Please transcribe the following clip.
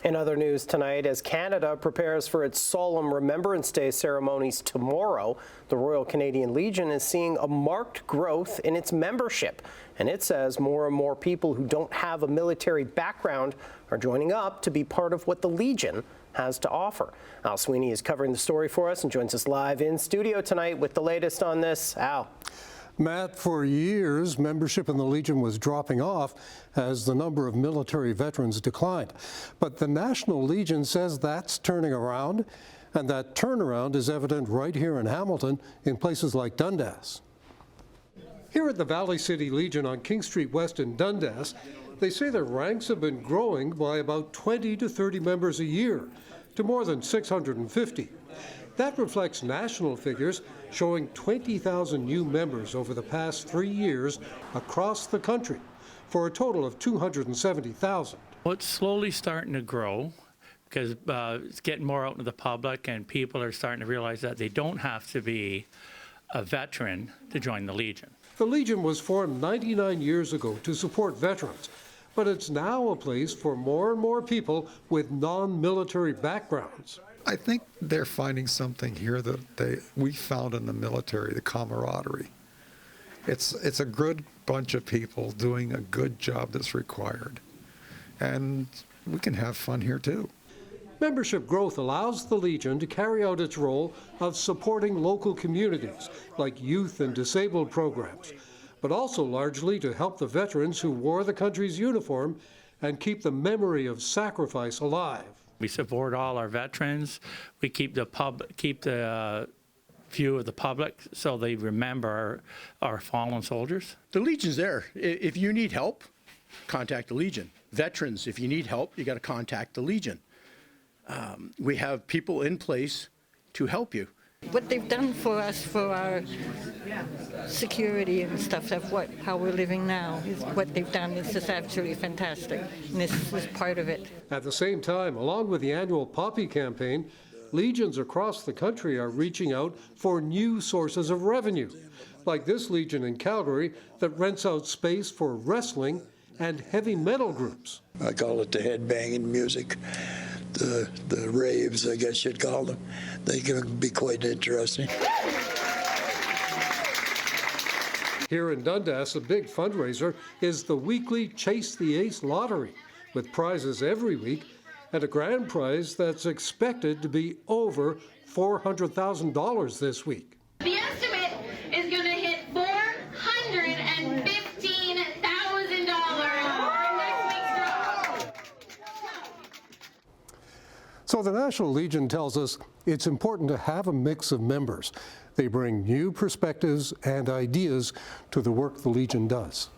In other news tonight, as Canada prepares for its solemn Remembrance Day ceremonies tomorrow, the Royal Canadian Legion is seeing a marked growth in its membership. And it says more and more people who don't have a military background are joining up to be part of what the Legion has to offer. Al Sweeney is covering the story for us and joins us live in studio tonight with the latest on this. Al. Matt, for years, membership in the Legion was dropping off as the number of military veterans declined. But the National Legion says that's turning around, and that turnaround is evident right here in Hamilton in places like Dundas. Here at the Valley City Legion on King Street West in Dundas, they say their ranks have been growing by about 20 to 30 members a year, to more than 650. That reflects national figures showing 20,000 new members over the past 3 years across the country, for a total of 270,000. Well, it's slowly starting to grow because it's getting more out into the public, and people are starting to realize that they don't have to be a veteran to join the Legion. The Legion was formed 99 years ago to support veterans, but it's now a place for more and more people with non-military backgrounds. I think they're finding something here that we found in the military, the camaraderie. It's a good bunch of people doing a good job that's required. And we can have fun here too. Membership growth allows the Legion to carry out its role of supporting local communities, like youth and disabled programs, but also largely to help the veterans who wore the country's uniform and keep the memory of sacrifice alive. We support all our veterans. We keep the view of the public so they remember our fallen soldiers. The Legion's there. If you need help, contact the Legion. Veterans, if you need help, you got to contact the Legion. We have people in place to help you. What they've done for us, for our security and stuff, of how we're living now, is what they've done is just absolutely fantastic, and this is part of it. At the same time, along with the annual Poppy campaign, legions across the country are reaching out for new sources of revenue, like this Legion in Calgary that rents out space for wrestling and heavy metal groups. I call it the headbanging music. The raves, I guess you'd call them. They can be quite interesting. Here in Dundas, a big fundraiser is the weekly Chase the Ace lottery, with prizes every week and a grand prize that's expected to be over $400,000 this week. The estimate is going to hit $415,000 for next week's draw. So the National Legion tells us it's important to have a mix of members. They bring new perspectives and ideas to the work the Legion does.